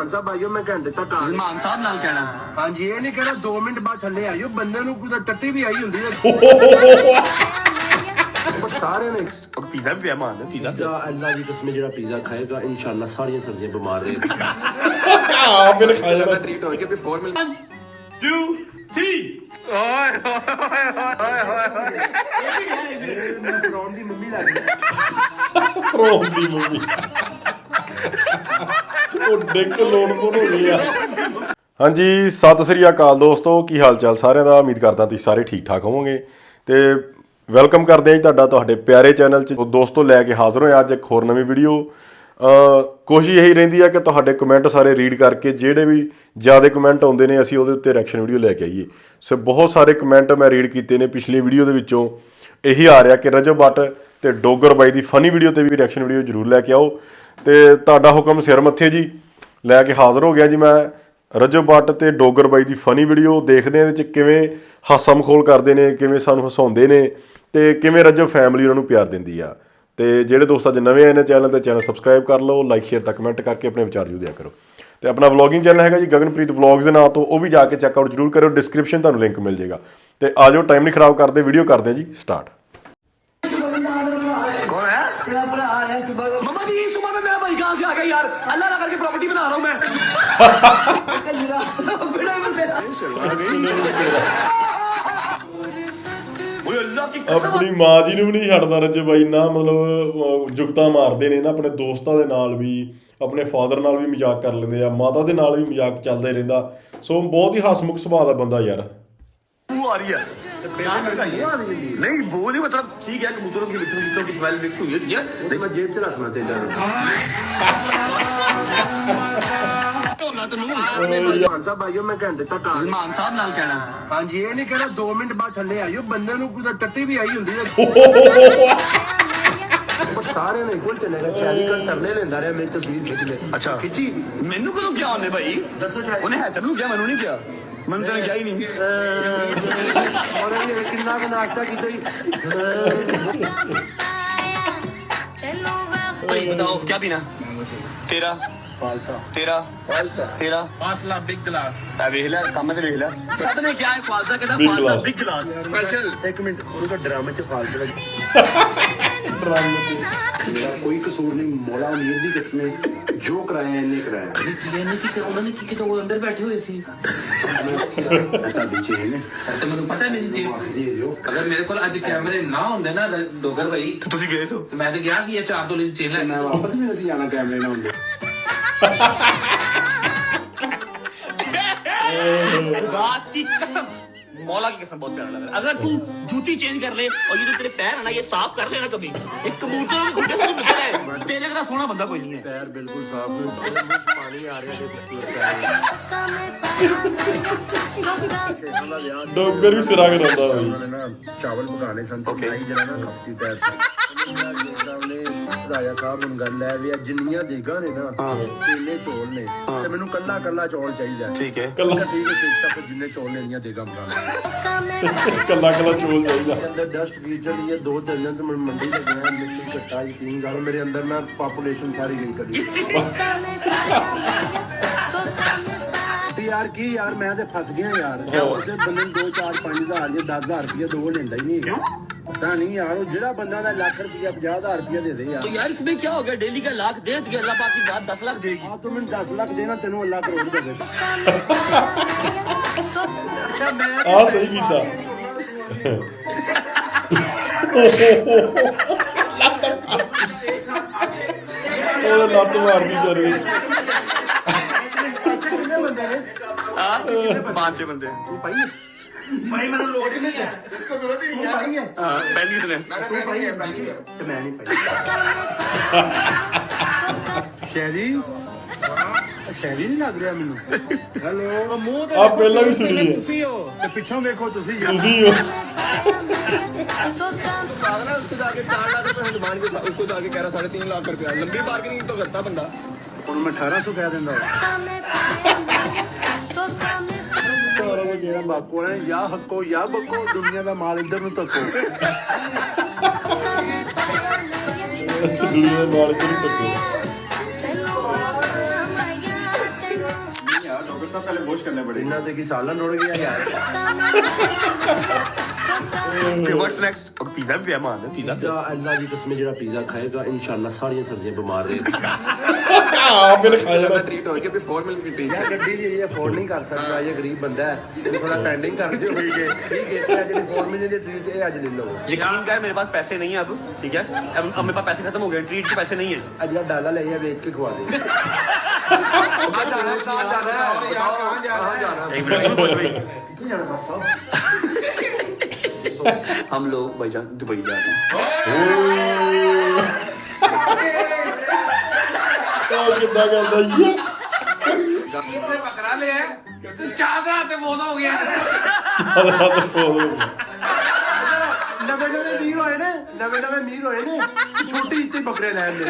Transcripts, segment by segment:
मान साहब आइयो मैं घंटे तक आ मान साहब नाल कहना हाँ जी ये नहीं कहना 2 मिनट बाद थले आइयो बंदे नूं कोई टट्टी भी आई हुंदी है सारे ने और पिज़्ज़ा भी पिया मान पिज़्ज़ा अल्लाह दी कसम जेड़ा पिज़्ज़ा खाएगा इंशाल्लाह सारी सब्जियां बीमार रहेगी आप ने खाया ना ट्रीट हो गया फिर 4 मिल 2 3 ओए मैं फ्रॉम दी मम्मी लग गई ਫਰੋਮ ਦੀ ਮੂਵੀ ਉਹ ਡਿੱਕ ਲੋਡ ਕੋਣ ਹੋ ਗਿਆ। ਹਾਂਜੀ ਸਤਿ ਸ੍ਰੀ ਅਕਾਲ ਦੋਸਤੋ, ਕੀ ਹਾਲ ਚਾਲ ਸਾਰਿਆਂ ਦਾ। ਉਮੀਦ ਕਰਦਾ ਤੁਸੀਂ ਸਾਰੇ ਠੀਕ ਠਾਕ ਹੋਵੋਗੇ ਤੇ ਵੈਲਕਮ ਕਰਦੇ ਹਾਂ ਜੀ ਤੁਹਾਡੇ ਪਿਆਰੇ ਚੈਨਲ 'ਚ। ਦੋਸਤੋ ਲੈ ਕੇ ਹਾਜ਼ਰ ਹੋਏ ਅੱਜ ਇੱਕ ਹੋਰ ਨਵੀਂ ਵੀਡੀਓ। ਕੋਸ਼ਿਸ਼ ਇਹੀ ਰਹਿੰਦੀ ਹੈ ਕਿ ਤੁਹਾਡੇ ਕਮੈਂਟ ਸਾਰੇ ਰੀਡ ਕਰਕੇ ਜਿਹੜੇ ਵੀ ਜ਼ਿਆਦਾ ਕਮੈਂਟ ਆਉਂਦੇ ਨੇ ਅਸੀਂ ਉਹਦੇ ਉੱਤੇ ਰਿਐਕਸ਼ਨ ਵੀਡੀਓ ਲੈ ਕੇ ਆਈਏ। ਸੋ ਬਹੁਤ ਸਾਰੇ ਕਮੈਂਟ ਮੈਂ ਰੀਡ ਕੀਤੇ ਨੇ ਪਿਛਲੀ ਵੀਡੀਓ ਦੇ ਵਿੱਚੋਂ। ਇਹੀ ਆ ਰਿਹਾ ਕਿ ਰਜਬ ਬੱਟ ਤੇ ਡੋਗਰ ਬਾਈ ਦੀ ਫਨੀ ਵੀਡੀਓ ਤੇ ਵੀ ਰਿਐਕਸ਼ਨ ਵੀਡੀਓ ਜ਼ਰੂਰ ਲੈ ਕੇ ਆਓ ਤੇ ਤੁਹਾਡਾ ਹੁਕਮ ਸਿਰ ਮੱਥੇ ਜੀ। ਲੈ ਕੇ ਹਾਜ਼ਰ ਹੋ ਗਿਆ ਜੀ ਮੈਂ ਰਜਬ ਬੱਟ ਤੇ ਡੋਗਰ ਬਾਈ ਦੀ ਫਨੀ ਵੀਡੀਓ। ਦੇਖਦੇ ਹਾਂ ਇਹਦੇ 'ਚ ਕਿਵੇਂ ਹਾਸਾ ਮਖੌਲ ਕਰਦੇ ਨੇ, ਕਿਵੇਂ ਸਾਨੂੰ ਹਸਾਉਂਦੇ ਨੇ ਤੇ ਕਿਵੇਂ ਰਜਬ ਫੈਮਿਲੀ ਉਹਨਾਂ ਨੂੰ ਪਿਆਰ ਦਿੰਦੀ ਆ। ਤੇ ਜਿਹੜੇ ਦੋਸਤ ਅੱਜ ਨਵੇਂ ਆਏ ਨੇ ਚੈਨਲ ਤੇ ਚੈਨਲ ਸਬਸਕ੍ਰਾਈਬ ਕਰ ਲਓ, ਲਾਈਕ ਸ਼ੇਅਰ ਤਾਂ ਕਮੈਂਟ ਕਰਕੇ ਆਪਣੇ ਵਿਚਾਰ ਜੂ ਦਿਆ ਕਰੋ। ਤੇ ਆਪਣਾ ਵਲੌਗਿੰਗ ਚੈਨਲ ਹੈਗਾ ਜੀ ਗਗਨਪ੍ਰੀਤ ਵਲੌਗਸ ਦੇ ਨਾਂ ਤੋਂ, ਉਹ ਵੀ ਜਾ ਕੇ ਚੈੱਕਆਊਟ ਜ਼ਰੂਰ ਕਰਿਓ, ਡਿਸਕ੍ਰਿਪਸ਼ਨ ਤੁਹਾਨੂੰ ਲਿੰਕ ਮਿਲ ਜਾਏਗਾ। ਤੇ ਆ ਜਾਓ ਟਾਈਮ ਨਹੀਂ ਖਰਾਬ ਕਰਦੇ, ਵੀਡੀਓ ਕਰਦੇ ਹਾਂ ਜੀ ਸਟਾਰਟ। कौन है तेरा भरा है सुबह मम्मा जी सुबह में मेरा भाई कहां से आ गया यार, अल्लाह ना करके प्रॉपर्टी बना रहा हूं मैं ओए अल्लाह की कसम। ਆਪਣੀ ਮਾਂ ਜੀ ਨੂੰ ਵੀ ਨਹੀਂ ਛੱਡਦਾ ਰਜਬ ਬਾਈ ਨਾ, ਮਤਲਬ ਜੁਗਤਾਂ ਮਾਰਦੇ ਨੇ ਨਾ ਆਪਣੇ ਦੋਸਤਾਂ ਦੇ ਨਾਲ ਵੀ, ਆਪਣੇ ਫਾਦਰ ਨਾਲ ਵੀ ਮਜ਼ਾਕ ਕਰ ਲੈਂਦੇ ਆ, ਮਾਤਾ ਦੇ ਨਾਲ ਵੀ ਮਜ਼ਾਕ ਚੱਲਦਾ ਹੀ ਰਹਿੰਦਾ। ਸੋ ਬਹੁਤ ਹੀ ਹਸਮੁਖ ਸੁਭਾਅ ਦਾ ਬੰਦਾ ਯਾਰ। वो आ रही है नहीं वो नहीं मतलब ठीक है, कबूतरों की की स्मेल मिक्स हुई है ठीक है। मैं जेब च रखना तेजा मान साहब आइयो मैं घंटे तक आ मान साहब नाल कहना हाँ जी ये नहीं कहना 2 मिनट बाद थले आइयो बंदे नूं कोई टट्टी भी आई हुंदी है सारे ने कोल चलेगा शादी कर तरले लेंदा रहा मेरी तस्वीर खिंच ले। अच्छा खिंची मैनू कदों क्या उन्हें भाई दसो शायद उन्हें है तेनू क्या, मैनू नहीं क्या, मैनू तेने क्या ही नहीं और ये कितना का नाश्ता कीता ही भाई बताओ क्या पीना तेरा फालसा तेरा फालसा तेरा फासला बिग गिलास वेख लै कम ते वेख लै सब ने क्या है फालसा कहता Big फालसा glass. बिग गिलास स्पेशल 1 मिनट उनका ड्रामे च फालसा मेरा कोई कसूर नहीं, मौला अमीर दी किसने जो कराया इन्हें कराया यानी कि उन्होंने की तो वो अंदर बैठे हुए थे ऐसा बीचे है तो मैंने पता है मेरी जेब ये जो अगर मेरे को आज कैमरे ना होंगे ना डोगर भाई तुसी गए सो तो मैं तो गया कि ये 4 तोले की चेन मैं है वापस भी नहीं आना कैमरे ना होंगे बात की कसम, मौला की कसम बहुत प्यारा लग रहा है। अगर तू जूती चेंज कर ले और ये जो तेरे पैर है ना ये साफ कर लेना कभी, एक कबूतर में घुटे से निकल है तेरे जगह सोना बंदा कोई नहीं है। पैर बिल्कुल साफ पानी आ रहा है ਡੋਗਰ ਵੀ ਸਿਰਾ ਕਰਾਉਂਦਾ ਬਾਈ। उन्होंने ना चावल पकाने सन तो बनाई जरा ना खपती पैर ਰਾਜਾ ਸਾਹਿਬ ਨੂੰ ਗੱਲ ਹੈ ਵੀ ਜਿੰਨੀਆਂ ਦੇਗਾ ਨੇ ਨਾ ਇੰਨੇ ਚੌਲ ਨੇ ਤੇ ਮੈਨੂੰ ਕੱਲਾ ਕੱਲਾ ਚੌਲ ਚਾਹੀਦਾ ठीक है ਕੱਲਾ ਠੀਕ ਹੈ ਠੀਕ ਤਾਂ ਜਿੰਨੇ ਚੌਲ ਨੇ ਇੰਨੀਆਂ ਦੇਗਾ ਮੰਗਾ ਕੱਲਾ ਚੋਲ ਚਾਹੀਦਾ। ਅੰਦਰ ਡਸਟ ਵੀ ਜਿਹੜੀ ਇਹ 2-3 ਦਿਨ ਤੋਂ ਮੈਂ ਮੰਡੀ ਤੇ ਗਿਆ ਮਿੱਟੀ ਘੱਟਾ ਯਕੀਨ ਕਰ ਮੇਰੇ ਅੰਦਰ ਨਾ ਪਾਪੂਲੇਸ਼ਨ ਸਾਰੀ ਗਈ ਕਰੀ ਯਾਰ ਕੀ ਯਾਰ ਮੈਂ ਤੇ ਫਸ ਗਿਆ ਯਾਰ ਉਸੇ ਬੰਦੇ ਨੂੰ 2-4-5 ਹਜ਼ਾਰ ਜਾਂ 10 ਹਜ਼ਾਰ ਰੁਪਇਆ ਦੋ ਲੈਂਦਾ ਹੀ ਨਹੀਂ ਪਤਾ ਨਹੀਂ ਯਾਰ ਉਹ ਜਿਹੜਾ ਬੰਦਾ ਦਾ ਲੱਖ ਰੁਪਇਆ 50,000 ਰੁਪਇਆ ਦੇ ਦੇ ਯਾਰ तो यार इसमें क्या हो गया, डेली का लाख दे दिया अल्लाह पाक की जात 10 लाख देगी। ਆ ਤੂੰ ਮੈਨੂੰ 10 ਲੱਖ ਦੇਣਾ ਤੈਨੂੰ ਅੱਲਾ ਕਰੋੜ ਦੇਵੇ ਅੱਛਾ ਮੈਂ ਆ ਸਹੀ ਕੀਤਾ। ਉਹ ਲੱਤ ਮਾਰਦੀ ਜਰੀ। हाँ 5-6 बंदे ਤੂੰ ਪਾਈ भाई मैंने लोड ही नहीं है ਤੂੰ ਪਾਈ ਹੈ हाँ पहली इसने ਤੂੰ ਪਾਈ ਹੈ ਤੇ ਮੈਂ ਨਹੀਂ ਪਾਈ ਸ਼ੈਰੀ ਸ਼ੈਰੀ ਨਹੀਂ ਲੱਗ ਰਿਹਾ ਮੈਨੂੰ ਹੈਲੋ ਮੂੰਹ ਆ ਪਹਿਲਾਂ ਵੀ ਸੁਣੀ ਹੈ ਤੁਸੀਂ ਹੋ ਤੇ ਪਿੱਛੋਂ ਵੇਖੋ ਤੁਸੀਂ ਤੁਸੀਂ ਹੋ। पागल है उसको जाके 4 लाख रुपए मान के उसको जाके कह रहा 3.5 लाख रुपया लंबी बार्गेनिंग तो करता बंदा और मैं 1800 कह देंदा ਜਿਹੜਾ ਬਾਕੋ ਹੈ ਜਾਂ ਹੱਕੋ ਜਾਂ ਬੱਕੋ ਦੁਨੀਆ ਦਾ ਮਾਲ ਇੱਧਰ ਨੂੰ ਧੱਕੋ ਦੁਨੀਆ ਨਾਲ ਕਿਹਨੂੰ ਟੱਕੋ। डॉक्टर साहब पहले वॉश करने पड़ेंगे। इन्ना से की सालन रुड़ गया यार। What's next? पिज़्ज़ा भी है मान पिज़्ज़ा या अल्लाह की कसम जेड़ा पिज़्ज़ा खाएगा इंशाल्लाह सारी सब्जियां बीमार रहेगी। हां मैंने खाया ना। ट्रीट हो गया बिफोर मिल्क की टेस्ट यार गड्डी ये अफोर्ड नहीं कर सकता, ये गरीब बंदा है, थोड़ा पेंडिंग कर दियो। ठीक है ठीक है, जेडी 4 महीने दी ट्रीट ये आज ले लो। यकीन कर मेरे पास पैसे नहीं है अब, ठीक है? अब मेरे पास पैसे खत्म हो गए, ट्रीट के पैसे नहीं है। अगला डाला ले या बेच के खवा दे। कहां जाना है यार, कहां जाना है? एक मिनट बोल भाई, किथे जाना बस साहब? हम लोग भाईजान दुबई जा रहे हैं। कितना करदा यस कितने पकड़ा ले है तो चादरा ते बहुत हो गया। नवे मीर होए ने, नवे मीर होए ने, छोटी इतनी बकरे लैन दे।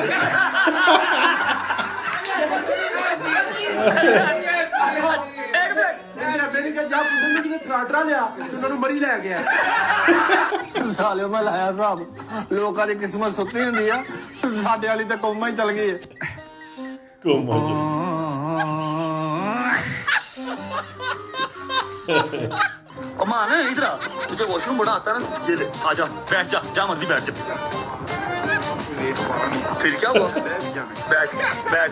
मैंने कहा जा पुੱਛਣ ਕਿ ਟਰਾਟਰਾ ਲਿਆ ਤੇ ਉਹਨਾਂ ਨੂੰ ਮਰੀ ਲੈ ਗਿਆ। ਸਾਲਿਓ ਮੈਂ ਲਾਇਆ ਹਿਸਾਬ, ਲੋਕਾਂ ਦੀ ਕਿਸਮਤ ਸੁੱਤੀ ਹੁੰਦੀ ਆ, ਸਾਡੇ ਵਾਲੀ ਤਾਂ ਕੋਮਾ ਹੀ ਚਲ ਗਈ ਹੈ। कोमा अमान इधर आ, तुझे वॉशरूम बड़ा आता है ना, ये ले आजा, बैठ जा, जा मर्जी बैठ जा। फिर क्या हुआ? बैठ बैठ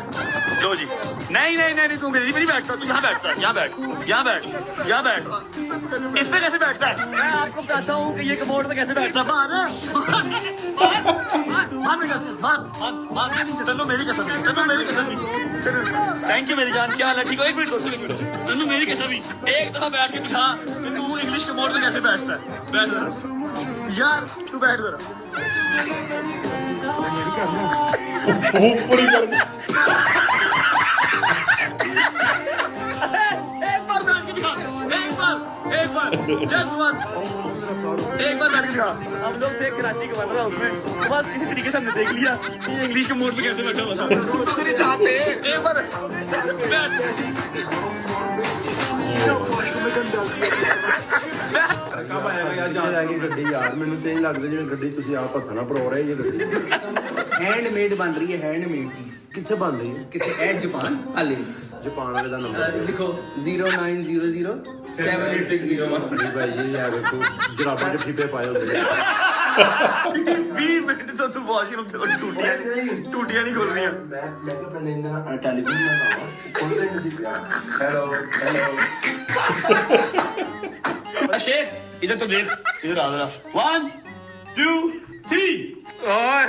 लो जी। नहीं नहीं नहीं तू मेरी नहीं बैठता, तू यहाँ बैठता है, यहाँ बैठ, यहाँ बैठ, यहाँ बैठ। इस पे कैसे बैठता है? मैं आपको बताता हूँ कि ये कमोड में कैसे बैठता है। चलो मेरी कसम, चलो मेरी कसम। थैंक यू मेरी जान, क्या हाल है? ठीक हो? एक मिनट दोस्तों, एक मिनट। चलो मेरी कसम, एक दफा बैठ के दिखा कि तू इंग्लिश कमोड में कैसे बैठता है। बैठ जरा यार, तू बैठ जरा। ऊपर ही कर दे। एक बार बैठ के दिखा, एक बार जस्ट वन, एक बार बैठ के दिखा। हम लोग थे कराची के बन रहा उसमें, तो बस इसी तरीके से हमने देख लिया कि ये इंग्लिश के मोड पे कैसे बैठा हुआ था। तेरी चाहते एक बार बैठ कब आएगा यार? जा रहेगी गड्डी यार, ਮੈਨੂੰ ਤੇ ਨਹੀਂ ਲੱਗਦਾ ਜਿਵੇਂ ਗੱਡੀ ਤੁਸੀਂ ਆਪ ਹੱਥਾਂ ਨਾਲ ਪਰੋ ਰਹੇ ਜੀ ਗੱਡੀ। हैंडमेड बन रही है, हैंडमेड चीज। ਕਿੱਥੇ ਬਣ ਰਹੀ ਹੈ? कितने एट जापान हाले ਜਾਪਾਨ ਵਾਲੇ ਦਾ ਨੰਬਰ लिखो 090078601। ਜੀ ਭਾਈ ਜੀ ਯਾਰ ਵੇਖੋ ਜਰਾਬਾਂ ਦੇ ਫੀਪੇ ਪਾਏ ਹੁੰਦੇ ਨੇ। 20 ਮਿੰਟ ਤੋਂ ਤੂੰ ਵਾਸ਼ਰੂਮ ਚਲੋ, ਟੂਟੀਆਂ ਨਹੀਂ ਖੁੱਲ ਰਹੀਆਂ। ਮੈਂ ਕਿਹਾ ਪਹਿਲੇ ਇਹਨਾਂ ਨਾਲ ਟੈਲੀਫੋਨ ਲਗਾਵਾ, ਖੋਲਦੇ ਨਹੀਂ ਸੀ ਪਿਆ। ਹੈਲੋ ਹੈਲੋ शेख इधर तो देख, इधर आ जरा। 1 2 3। ओए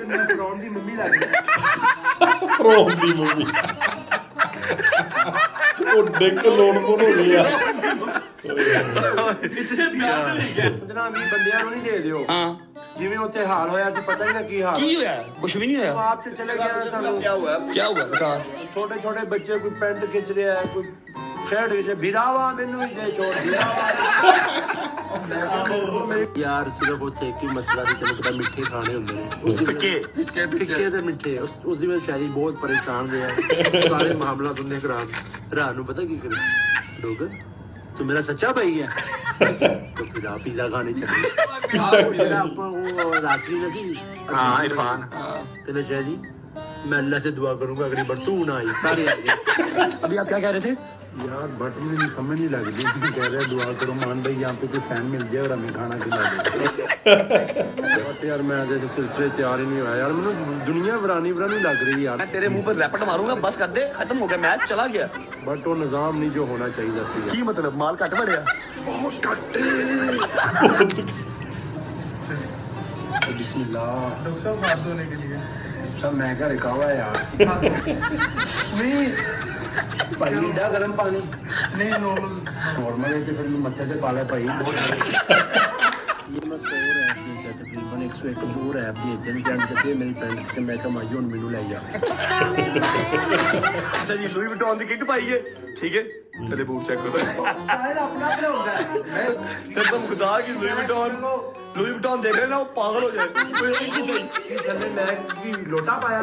ਮੈਂ ਫਰੌਨ ਦੀ ਮੰਮੀ ਲੱਗ ਗਈ। ਫਰੋਮ ਦੀ ਮੂਵੀ ਉਹ ਡਿੱਕ ਲੋਨ ਹੋ ਗਈ ਆ। इतने प्यार से ले गया। 15-20 ਬੰਦਿਆਂ ਨੂੰ ਨਹੀਂ ਦੇ ਦਿਓ। हाँ ਜਿਵੇਂ ਉੱਥੇ ਹਾਲ ਹੋਇਆ ਸੀ, ਪਤਾ ਹੀ ਨਾ ਕੀ ਹਾਲ। की होया? कुछ भी नहीं होया। ਆਪ ਤੇ ਚਲੇ ਗਿਆ ਸਾਨੂੰ। क्या हुआ? क्या हुआ बता। ਛੋਟੇ ਛੋਟੇ ਬੱਚੇ ਕੋਈ ਪੈਂਟ ਖਿੱਚ ਰਿਹਾ ਹੈ, ਕੋਈ ਸ਼ਰਟ ਵਿੱਚ ਬਿਰਾਵਾ ਮੈਨੂੰ ਵੀ ਦੇ ਛੋੜ ਦਿਆ। ਯਾਰ ਸਿਰਫ ਉੱਥੇ ਇੱਕ ਹੀ ਮਸਲਾ ਸੀ, ਤੈਨੂੰ ਪਤਾ ਮਿੱਠੇ ਖਾਣੇ ਹੁੰਦੇ ਨੇ। फिक्के ਫਿੱਕੇ ਤੇ ਮਿੱਠੇ। ਉਸ ਦੀ ਵਜ੍ਹਾ ਸ਼ਾਇਰੀ ਬਹੁਤ ਪਰੇਸ਼ਾਨ ਹੋਇਆ। ਸਾਰੇ ਮਾਮਲਾ तुमने खराब। रात ਨੂੰ ਪਤਾ ਕੀ ਕਰੇ ਡੋਗਰ, तू मेरा सच्चा भाई है तो फिर आप पिज्जा खाने चले। ਆਪਾਂ ਉਹ ਰਾਤਰੀ ਨਹੀਂ। हाँ इरफान। कहना जी मैं अल्लाह से दुआ करूंगा अगली बार तू ना आई, सारे आ गए। अभी आप क्या कह रहे थे? यार बट मुझे समझ नहीं लग रही, कह रहे दुआ करो मान भाई यहाँ पे कोई फैन मिल जाए और हमें खाना खिला दे। बट यार मैं तो सिलसिले तैयार ही नहीं हुआ यार, मैंने दुनिया वरानी लग रही यार। मैं तेरे मुंह पर रैपट मारूंगा, बस कर दे, खत्म हो गया, मैच चला गया। बट वो निजाम नहीं जो होना चाहिए सी। की मतलब माल घट बढ़िया? बिस्मिल्लाह डॉक्टर साहब हाथ धोने के लिए सब मैं घर कावा यार। भाई एडा गर्म पानी नहीं, नॉर्मल है तो फिर मैं मत्थे से पाला भाई। ये मैं 100 रैप दी तकरीबन 101 2 रैप दी दिन जन जते मेरी पैंट से मैं कमाई हुन मेनू ले जा। अच्छा जी, लुई विटॉन की किट पाई है, ठीक है? तेरे बूट चेक करो। जब तुम खुदा की लुई विटॉन देख रहे ना, वो पागल हो जाए। थल्ले मैं की लोटा पाया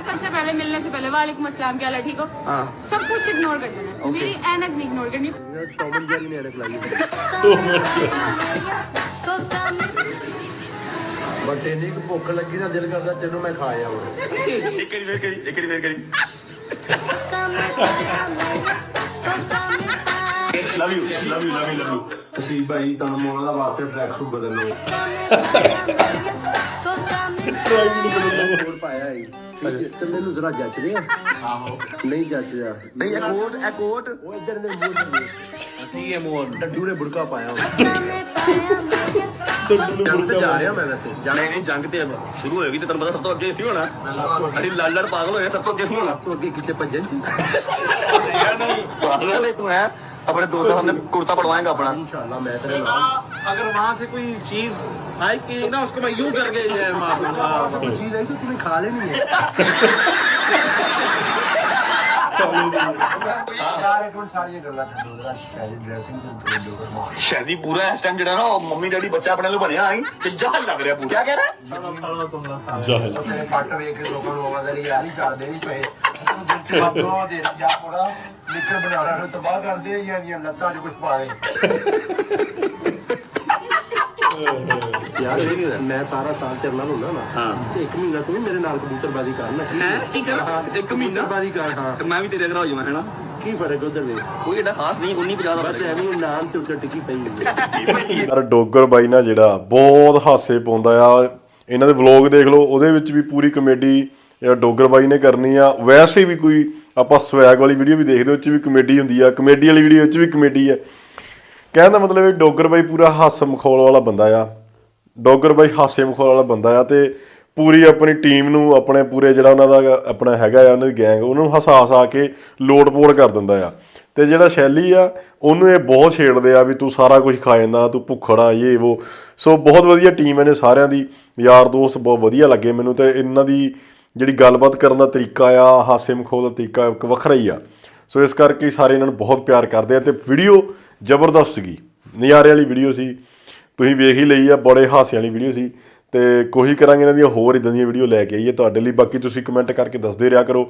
सबसे पहले मिलने से पहले वालेकुम अस्सलाम, क्या हाल है? ठीक हो? हाँ। सब कुछ इग्नोर कर देना है। मेरी ऐनक नहीं इग्नोर करनी। टॉम एंड जेरी ने ऐनक लाई है। ਬਸ ਇੰਨੀ ਕੁ ਭੁੱਖ ਲੱਗੀ ਨਾ ਦਿਲ ਕਰਦਾ ਤੈਨੂੰ ਮੈਂ ਖਾ ਜਾਵਾਂ ਇੱਕ ਵਾਰੀ ਫੇਰ ਕਰੀ ਲਵ ਯੂ ਤੁਸੀਂ ਭਾਈ ਤੁਹਾਨੂੰ ਮੋਨਾ ਦਾ ਵਾਸਤੇ ਟਰੈਕ ਸੂਟ ਬਦਲ ਲਓ ਹੋਰ ਪਾਇਆ ਹੈ ਤੇ ਮੈਨੂੰ ਜ਼ਰਾ ਜੱਚ ਰਿਹਾ ਆਹੋ ਨਹੀਂ ਜੱਚ ਰਿਹਾ ਨਹੀਂ ਇਹ ਕੋਟ ਉਹ ਇੱਧਰ ਦੇ ਮੂੰਹ ਠੀਕ ਹੈ ਮੋਰ ਡੱਡੂ ਨੇ ਬੁੜਕਾ ਪਾਇਆ ਜੰਗ ਤੇ ਜਾ ਰਿਹਾ ਮੈਂ ਵੈਸੇ ਨਹੀਂ ਜੰਗ ਤੇ ਸ਼ੁਰੂ ਹੋਏਗੀ ਤੇ ਤੈਨੂੰ ਪਤਾ ਸਭ ਤੋਂ ਅੱਗੇ ਸੀ ਹੋਣਾ ਅਸੀਂ ਲੜ ਪਾਗਲ ਹੋਏ ਸਭ ਤੋਂ ਅੱਗੇ ਸੀ ਹੋਣਾ ਤੋਂ ਅੱਗੇ ਕਿਤੇ ਭੱਜਣ ਸੀ पागल है तू है अपने दोस्त के सामने कुर्ता पड़वाएगा अपना इंशाल्लाह मैं तेरे नाल अगर वहाँ से कोई चीज खाई की ना उसको मैं यूं करके मारूंगा कोई चीज है कि तूने खा लेनी है यार एक मिनट सारी गल्ला छड्डो जरा स्टाइल ड्रेसिंग शादी पूरा इस टाइम जेड़ा ना मम्मी डैडी बच्चा अपने लिए बनया आई ते जहल लग रहा पूरा क्या कह रहा है ਜਾਹਿਲ तेरे पट वेख के लोगों ਨੂੰ ਆਵਾਜ਼ ਆ यार ही ਚੱਲਦੇ ਨਹੀਂ ਪਏ ਤੂੰ ਦਿਲ ਚ ਬਾਤੋਂ ਦੇ ਜਾ ਪੜਾ ਨਿਕਲ ਬਣਾਉਣਾ ਨੂੰ ਤਬਾਹ ਕਰਦੇ ਜਾਂ ਦੀਆਂ ਲੱਤਾਂ 'ਚ ਕੁਝ ਪਾਏ ਯਾਰ ਮੈਂ ਸਾਰਾ ਸਾਲ ਤੇਰੇ ਨਾਲ ਹੁੰਦਾ ਨਾ ਹਾਂ ਤੇ 1 ਮਹੀਨਾ ਤੂੰ ਮੇਰੇ ਨਾਲ ਕਬੂਤਰਬਾਜ਼ੀ ਕਰਨਾ है की कर एक महीना ਕਬੂਤਰਬਾਜ਼ੀ ਕਰ ਹਾਂ ਤੇ ਮੈਂ ਵੀ ਤੇਰੇ ਅਗਰਾ ਹੋ ਜਾਵਾਂ ਹੈਨਾ ਕੀ ਫਰਕ ਉਧਰ ਵੇ ਕੋਈ ਏਡਾ ਖਾਸ ਨਹੀਂ 1950 ਦਾ ਬਸ ਐਵੇਂ ਹੀ ਨਾਮ ਤੇ ਉੱਤੇ ਟਿੱਕੀ ਪਈ ਹੁੰਦੀ ਹੈ ਯਾਰ ਡੋਗਰ ਬਾਈ ਨਾ ਜਿਹੜਾ ਬਹੁਤ ਹਾਸੇ ਪਾਉਂਦਾ ਆ ਇਹਨਾਂ ਦੇ ਵਲੌਗ ਦੇਖ ਲਓ ਉਹਦੇ ਵਿੱਚ ਵੀ ਪੂਰੀ ਕਮੇਡੀ ਜਾਂ ਡੋਗਰ ਬਾਈ ਨੇ ਕਰਨੀ ਆ ਵੈਸੇ ਵੀ ਕੋਈ ਆਪਾਂ ਸਵੈਗ ਵਾਲੀ ਵੀਡੀਓ ਵੀ ਦੇਖਦੇ ਉਹ 'ਚ ਵੀ ਕਮੇਡੀ ਹੁੰਦੀ ਆ ਕਮੇਡੀ ਵਾਲੀ ਵੀਡੀਓ 'ਚ ਵੀ ਕਮੇਡੀ ਆ ਕਹਿਣ ਦਾ ਮਤਲਬ ਇਹ ਡੋਗਰ ਬਾਈ ਪੂਰਾ ਹਾਸ ਮਖੌਲ ਵਾਲਾ ਬੰਦਾ ਆ ਡੋਗਰ ਬਾਈ ਹਾਸੇ ਮਖੌਲ ਵਾਲਾ ਬੰਦਾ ਆ ਤੇ ਪੂਰੀ ਆਪਣੀ ਟੀਮ ਨੂੰ ਆਪਣੇ ਪੂਰੇ ਜਿਹੜਾ ਉਹਨਾਂ ਦਾ ਆਪਣਾ ਹੈਗਾ ਆ ਉਹਨਾਂ ਦੀ ਗੈਂਗ ਉਹਨਾਂ ਨੂੰ ਹਸਾ ਕੇ ਲੋਟ-ਪੋਟ ਕਰ ਦਿੰਦਾ ਆ ਤੇ ਜਿਹੜਾ ਸ਼ੈਲੀ ਆ ਉਹਨੂੰ ਇਹ ਬਹੁਤ ਛੇੜਦੇ ਆ ਵੀ ਤੂੰ ਸਾਰਾ ਕੁਝ ਖਾ ਜਾਂਦਾ ਤੂੰ ਭੁੱਖੜਾ ਇਹ ਉਹ ਸੋ ਬਹੁਤ ਵਧੀਆ ਟੀਮ ਇਹਨੇ ਸਾਰਿਆਂ ਦੀ ਯਾਰ ਦੋਸਤ ਬਹੁਤ ਵਧੀਆ ਲੱਗੇ ਮੈਨੂੰ ਤੇ ਇਹਨਾਂ ਦੀ ਜਿਹੜੀ ਗੱਲਬਾਤ ਕਰਨ ਦਾ ਤਰੀਕਾ ਆ ਹਾਸੇ ਮਖੌਲ ਦਾ ਤਰੀਕਾ ਇੱਕ ਵੱਖਰਾ ਹੀ ਆ ਸੋ ਇਸ ਕਰਕੇ ਸਾਰੇ ਇਹਨਾਂ ਨੂੰ ਬਹੁਤ ਪਿਆਰ ਕਰਦੇ ਆ ਤੇ ਵੀਡੀਓ ਜ਼ਬਰਦਸਤ ਸੀਗੀ ਨਜ਼ਾਰੇ ਵਾਲੀ ਵੀਡੀਓ ਸੀ ਤੁਸੀਂ ਵੇਖ ਹੀ ਲਈ ਆ ਬੜੇ ਹਾਸੇ ਵਾਲੀ ਵੀਡੀਓ ਸੀ ਤੇ ਕੋਸ਼ਿਸ਼ ਕਰਾਂਗੇ ਇਹਨਾਂ ਦੀਆਂ ਹੋਰ ਇਦਾਂ ਦੀਆਂ ਵੀਡੀਓ ਲੈ ਕੇ ਆਈਏ ਤੁਹਾਡੇ ਲਈ ਬਾਕੀ ਤੁਸੀਂ ਕਮੈਂਟ ਕਰਕੇ ਦੱਸਦੇ ਰਿਹਾ ਕਰੋ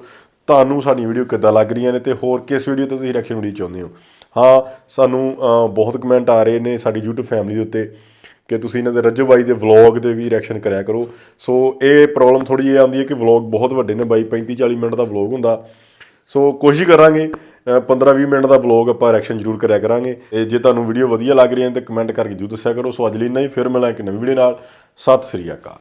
ਤੁਹਾਨੂੰ ਸਾਡੀ ਵੀਡੀਓ ਕਿੱਦਾਂ ਲੱਗ ਰਹੀਆਂ ਨੇ ਤੇ ਹੋਰ ਕਿਸ ਵੀਡੀਓ ਤੇ ਤੁਸੀਂ ਰਿਐਕਸ਼ਨ ਵੀਡੀਓ ਚਾਹੁੰਦੇ ਹੋ ਹਾਂ ਸਾਨੂੰ ਬਹੁਤ ਕਮੈਂਟ ਆ ਰਹੇ ਨੇ ਸਾਡੀ YouTube ਫੈਮਿਲੀ ਦੇ ਉੱਤੇ ਕਿ ਤੁਸੀਂ ਇਹਨਾਂ ਦੇ ਰੱਜੋ ਬਾਈ ਦੇ ਵਲੌਗ ਦੇ ਵੀ ਰਿਐਕਸ਼ਨ ਕਰਿਆ ਕਰੋ ਸੋ ਇਹ ਪ੍ਰੋਬਲਮ ਥੋੜੀ ਜਿਹੀ ਆਉਂਦੀ ਹੈ ਕਿ ਵਲੌਗ ਬਹੁਤ ਵੱਡੇ ਨੇ ਬਾਈ 35-40 ਮਿੰਟ ਦਾ ਵਲੌਗ ਹੁੰਦਾ ਸੋ ਕੋਸ਼ਿਸ਼ ਕਰਾਂਗੇ 15-20 ਮਿੰਟ ਦਾ ਵਲੌਗ ਆਪਾਂ ਰਿਐਕਸ਼ਨ ਜ਼ਰੂਰ ਕਰਿਆ ਕਰਾਂਗੇ ਤੇ ਜੇ ਤੁਹਾਨੂੰ ਵੀਡੀਓ ਵਧੀਆ ਲੱਗ ਰਹੀ ਹੈ ਤਾਂ ਕਮੈਂਟ ਕਰਕੇ ਜ਼ਰੂਰ ਦੱਸਿਆ ਕਰੋ ਸੋ ਅੱਜ ਲਈ ਇੰਨਾ ਹੀ ਫਿਰ ਮਿਲਾਂਗੇ ਇੱਕ ਨਵੀਂ ਵੀਡੀਓ ਨਾਲ ਸਤਿ ਸ੍ਰੀ ਅਕਾਲ